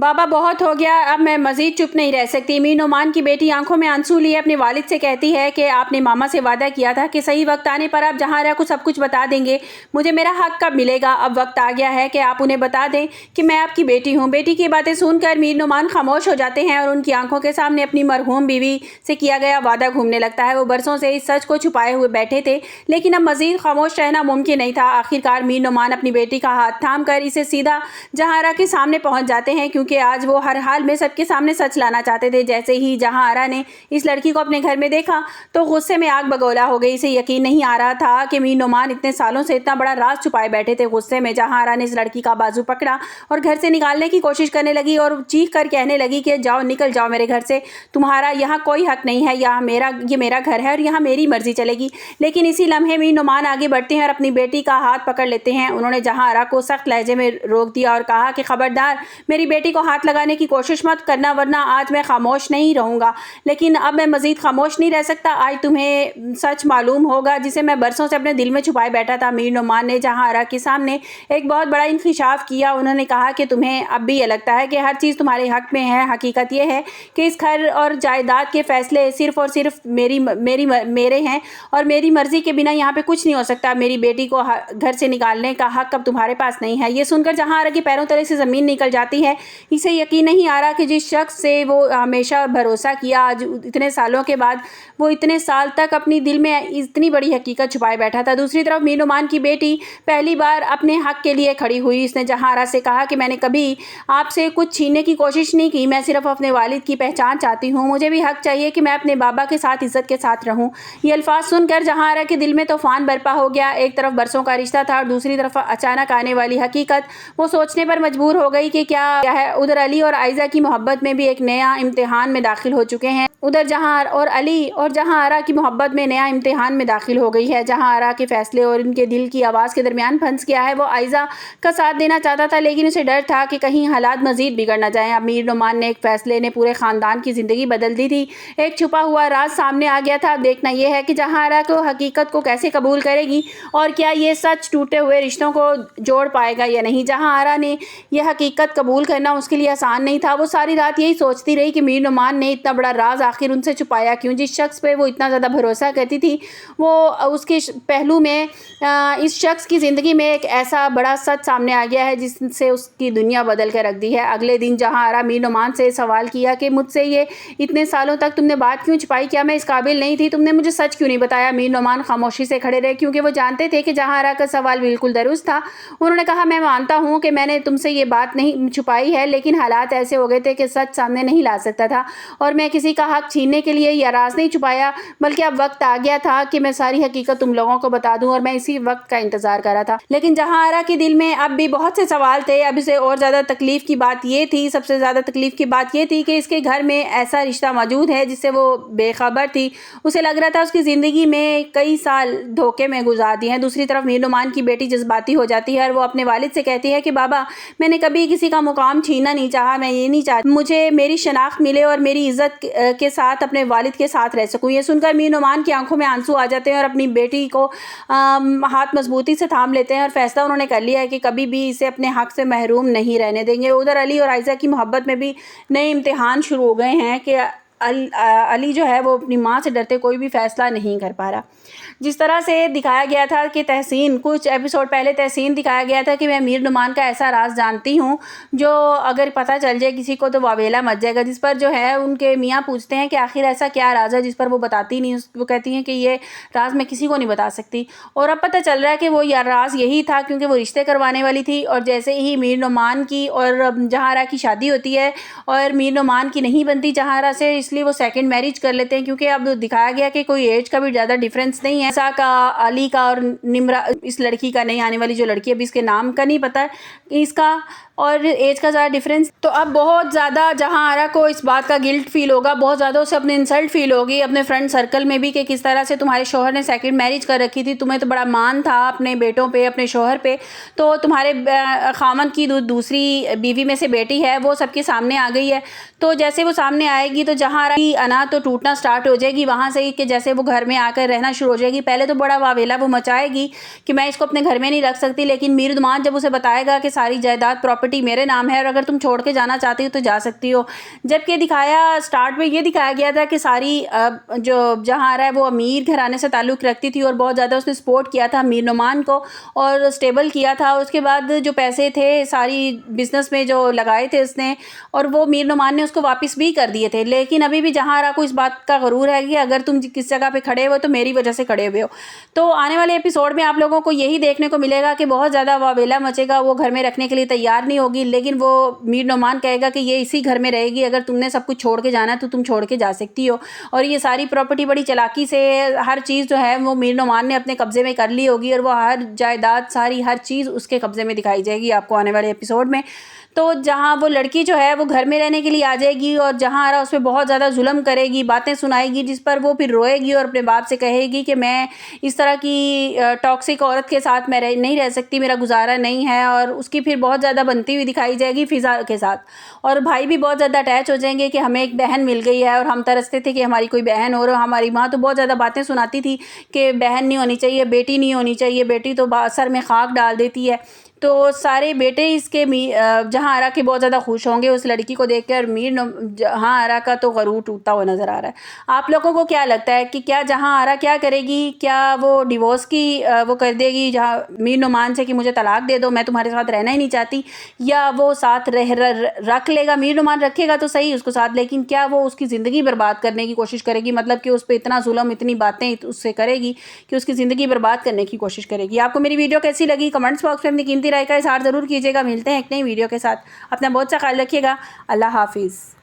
बाबा बहुत हो गया, अब मैं मज़ीद चुप नहीं रह सकती। मीर नोमान की बेटी आंखों में आंसू लिए अपने वालिद से कहती है कि आपने मामा से वादा किया था कि सही वक्त आने पर आप जहांआरा को सब कुछ बता देंगे। मुझे मेरा हक कब मिलेगा? अब वक्त आ गया है कि आप उन्हें बता दें कि मैं आपकी बेटी हूँ। बेटी की बातें सुनकर मीर नोमान खामोश हो जाते हैं और उनकी आंखों के सामने अपनी मरहूम बीवी से किया गया वादा घूमने लगता है। वो बरसों से इस सच को छुपाए हुए बैठे थे, लेकिन अब मज़ीद खामोश रहना मुमकिन नहीं था। आखिरकार मीर नोमान अपनी बेटी का हाथ थाम कर इसे सीधा जहांआरा के सामने पहुंच जाते हैं, क्योंकि आज वो हर हाल में सबके सामने सच लाना चाहते थे। जैसे ही जहांआरा ने इस लड़की को अपने घर में देखा तो गुस्से में आग बगोला हो गई। इसे यकीन नहीं आ रहा था कि मीर नोमान इतने सालों से इतना बड़ा राज छुपाए बैठे थे। गुस्से में जहांआरा ने इस लड़की का बाजू पकड़ा और घर से निकालने की कोशिश करने लगी और चीख कर कहने लगी कि जाओ, निकल जाओ मेरे घर से, तुम्हारा यहाँ कोई हक नहीं है, ये मेरा घर है और यहाँ मेरी मर्जी चलेगी। लेकिन इसी लम्हे मीर नोमान आगे बढ़ते हैं और अपनी बेटी का हाथ पकड़ लेते हैं। उन्होंने जहांआरा को सख्त लहजे में रोक दिया और कहा कि खबरदार मेरी बेटी को हाथ लगाने की कोशिश मत करना, वरना आज मैं खामोश नहीं रहूंगा। लेकिन अब मैं मजीद खामोश नहीं रह सकता। आज तुम्हें सच मालूम होगा जिसे मैं बरसों से अपने दिल में छुपाए बैठा था। मीर नोमान ने जहांआरा के सामने एक बहुत बड़ा इंकिशाफ किया। उन्होंने कहा कि तुम्हें अब भी ये लगता है कि हर चीज़ तुम्हारे हक में है। हकीकत यह है कि इस घर और जायदाद के फैसले सिर्फ और सिर्फ मेरे हैं और मेरी मर्जी के बिना यहाँ पे कुछ नहीं हो सकता। मेरी बेटी को घर से निकालने का हक अब तुम्हारे पास नहीं है। ये सुनकर जहांआरा के पैरों तले से ज़मीन निकल जाती है। इसे यकीन नहीं आ रहा कि जिस शख्स से वो हमेशा भरोसा किया, आज इतने सालों के बाद वो इतने साल तक अपनी दिल में इतनी बड़ी हकीकत छुपाए बैठा था। दूसरी तरफ मीर नोमान की बेटी पहली बार अपने हक के लिए खड़ी हुई। इसने जहांआरा से कहा कि मैंने कभी आपसे कुछ छीनने की कोशिश नहीं की, मैं सिर्फ अपने वालिद की पहचान चाहती हूँ। मुझे भी हक चाहिए कि मैं अपने बाबा के साथ इज्जत के साथ रहूँ। ये अल्फाज सुनकर जहांआरा के दिल में तूफान बरपा हो गया। एक तरफ बरसों का रिश्ता था और दूसरी तरफ अचानक आने वाली हकीकत। वो सोचने पर मजबूर हो गई कि क्या है, उधर अली और आयजा की मोहब्बत में भी एक नया इम्तिहान में दाखिल हो चुके हैं। उधर अली और जहांआरा की मोहब्बत में नया इम्तिहान में दाखिल हो गई है। जहांआरा के फैसले और इनके दिल की आवाज़ के दरमियान फंस गया है। वो आयजा का साथ देना चाहता था, लेकिन उसे डर था कि कहीं हालात मजीद बिगड़ ना जाएं। अब मीर नोमान ने एक फैसले ने पूरे ख़ानदान की ज़िंदगी बदल दी थी। एक छुपा हुआ राज सामने आ गया था। देखना यह है कि जहांआरा को हकीकत को कैसे कबूल करेगी और क्या ये सच टूटे हुए रिश्तों को जोड़ पाएगा या नहीं। जहांआरा ने यह हकीकत कबूल करना उसके लिए आसान नहीं था। वो सारी रात यही सोचती रही कि मीर नोमान ने इतना बड़ा राज आखिर उनसे छुपाया क्यों। जिस शख्स पे वो इतना ज़्यादा भरोसा करती थी, वो उसके पहलू में इस शख्स की ज़िंदगी में एक ऐसा बड़ा सच सामने आ गया है जिससे उसकी दुनिया बदल कर रख दी है। अगले दिन जहांआरा मीर नोमान से सवाल किया कि मुझसे ये इतने सालों तक तुमने बात क्यों छुपाई? क्या मैं इस काबिल नहीं थी? तुमने मुझे सच क्यों नहीं बताया? मीर नोमान खामोशी से खड़े रहे, क्योंकि वो जानते थे कि जहांआरा का सवाल बिल्कुल दुरुस्त था। उन्होंने कहा, मैं मानता हूँ कि मैंने तुमसे ये बात नहीं छुपाई है, लेकिन हालात ऐसे हो गए थे कि सच सामने नहीं ला सकता था और मैं किसी का हक छीनने के लिए या राज नहीं छुपाया, बल्कि अब वक्त आ गया था कि मैं सारी हकीकत तुम लोगों को बता दूं और मैं इसी वक्त का इंतजार कर रहा था। लेकिन जहांआरा के दिल में अब भी बहुत से सवाल थे। अब इसे और ज़्यादा तकलीफ की बात ये थी, सबसे ज़्यादा तकलीफ की बात ये थी कि इसके घर में ऐसा रिश्ता मौजूद है जिससे वो बेखबर थी। उसे लग रहा था उसकी ज़िंदगी में कई साल धोखे में गुजार दिए हैं। दूसरी तरफ मीर नोमान की बेटी जज्बाती हो जाती है और वो अपने वालिद से कहती है कि बाबा, मैंने कभी किसी का मुकाम छीनना नहीं चाहा, मैं ये नहीं चाहती मुझे मेरी शनाख्त मिले और मेरी इज्जत के साथ अपने वालिद के साथ रह सकूं। ये सुनकर मीर नोमान की आंखों में आंसू आ जाते हैं और अपनी बेटी को हाथ मजबूती से थाम लेते हैं और फैसला उन्होंने कर लिया है कि कभी भी इसे अपने हक से महरूम नहीं रहने देंगे। उधर अली और आयजा की मोहब्बत में भी नए इम्तिहान शुरू हो गए हैं कि अली जो है वो अपनी माँ से डरते कोई भी फैसला नहीं कर पा रहा। जिस तरह से दिखाया गया था कि तहसीन, कुछ एपिसोड पहले तहसीन दिखाया गया था कि मैं मीर नोमान का ऐसा राज जानती हूँ जो अगर पता चल जाए किसी को तो वावेला मच जाएगा। जिस पर जो है उनके मियाँ पूछते हैं कि आखिर ऐसा क्या राज है, जिस पर वो बताती नहीं। वो कहती हैं कि ये राज मैं किसी को नहीं बता सकती। और अब पता चल रहा है कि वो यार राज यही था, क्योंकि वो रिश्ते करवाने वाली थी और जैसे ही मीर नोमान की और जहांआरा की शादी होती है और मीर नोमान की नहीं बनती जहांआरा से, इसलिए वो सेकंड मैरिज कर लेते हैं, क्योंकि अब दिखाया गया कि कोई एज का भी ज़्यादा डिफरेंस नहीं है। ऐसा का अली का और निम्रा, इस लड़की का नहीं, आने वाली जो लड़की है अभी इसके नाम का नहीं पता इसका, और एज का ज़्यादा डिफरेंस। तो अब बहुत ज़्यादा जहांआरा को इस बात का गिल्ट फील होगा, बहुत ज़्यादा उसे अपने इंसल्ट फील होगी अपने फ्रेंड सर्कल में भी कि किस तरह से तुम्हारे शोहर ने सेकंड मैरिज कर रखी थी, तुम्हें तो बड़ा मान था अपने बेटों पे, अपने शोहर पे, तो तुम्हारे खामन की दूसरी बीवी में से बेटी है वो सबके सामने आ गई है। तो जैसे वो सामने आएगी तो जहांआरा की अना तो टूटना स्टार्ट हो जाएगी वहाँ से ही, कि जैसे वो घर में आकर रहना शुरू हो जाएगी। पहले तो बड़ा वावेला वो मचाएगी कि मैं इसको अपने घर में नहीं रख सकती, लेकिन मीर नोमान जब उसे बताएगा कि सारी जायदाद प्रॉपर्टी प्रॉपर्टी मेरे नाम है और अगर तुम छोड़ के जाना चाहती हो तो जा सकती हो। जबकि दिखाया स्टार्ट में ये दिखाया गया था कि सारी जो जहाँ आ रहा है वो अमीर घराने से ताल्लुक़ रखती थी और बहुत ज़्यादा उसने सपोर्ट किया था मीर नुमान को और स्टेबल किया था। उसके बाद जो पैसे थे सारी बिज़नेस में जो लगाए थे उसने, और वो मीर नुमान ने उसको वापस भी कर दिए थे। लेकिन अभी भी जहाँ आ रहा को इस बात का गरूर है कि अगर तुम किस जगह पे खड़े हो तो मेरी वजह से खड़े हुए हो। तो आने वाले एपिसोड में आप लोगों को यही देखने को मिलेगा कि बहुत ज़्यादा वावेला मचेगा, वो घर में रखने के लिए तैयार नहीं होगी, लेकिन वो मीर नुमान कहेगा कि ये इसी घर में रहेगी, अगर तुमने सब कुछ छोड़ के जाना है तो तुम छोड़ के जा सकती हो। और ये सारी प्रॉपर्टी बड़ी चालाकी से हर चीज़ जो है वो मीर नुमान ने अपने कब्ज़े में कर ली होगी और वो हर जायदाद सारी हर चीज़ उसके कब्ज़े में दिखाई जाएगी आपको आने वाले एपिसोड में। तो जहाँ वो लड़की जो है वो घर में रहने के लिए आ जाएगी और जहाँ आ रहा उस पर बहुत ज़्यादा जुल्म करेगी, बातें सुनाएगी, जिस पर वो फिर रोएगी और अपने बाप से कहेगी कि मैं इस तरह की टॉक्सिक औरत के साथ मैं नहीं रह सकती, मेरा गुजारा नहीं है। और उसकी फिर बहुत ज़्यादा बनती हुई दिखाई जाएगी फ़िज़ा के साथ। और भाई भी बहुत ज़्यादा अटैच हो जाएंगे कि हमें एक बहन मिल गई है और हम तरसते थे कि हमारी कोई बहन हो। और हमारी माँ तो बहुत ज़्यादा बातें सुनाती थी कि बहन नहीं होनी चाहिए, बेटी नहीं होनी चाहिए, बेटी तो सर में खाक डाल देती है। तो सारे बेटे इसके जहाँ आरा के बहुत ज़्यादा खुश होंगे उस लड़की को देखकर। जहाँ आरा का तो गरूर टूटता हुआ नज़र आ रहा है। आप लोगों को क्या लगता है कि क्या जहाँ आरा क्या करेगी? क्या वो डिवोर्स की वो कर देगी जहाँ मीर नुमान से कि मुझे तलाक दे दो, मैं तुम्हारे साथ रहना ही नहीं चाहती, या वो साथ रख लेगा? मीर नुमान रखेगा तो सही उसको साथ, लेकिन क्या वो उसकी ज़िंदगी बर्बाद करने की कोशिश करेगी? मतलब कि उस पर इतना जुल्म इतनी बातें उससे करेगी कि उसकी ज़िंदगी बर्बाद करने की कोशिश करेगी। आपको मेरी वीडियो कैसी लगी? कमेंट्स बॉक्स में अपनी कीमती राय का इज़हार ज़रूर कीजिएगा। मिलते हैं एक नई वीडियो के साथ। अपना बहुत सा ख्याल रखिएगा। अल्लाह हाफिज़।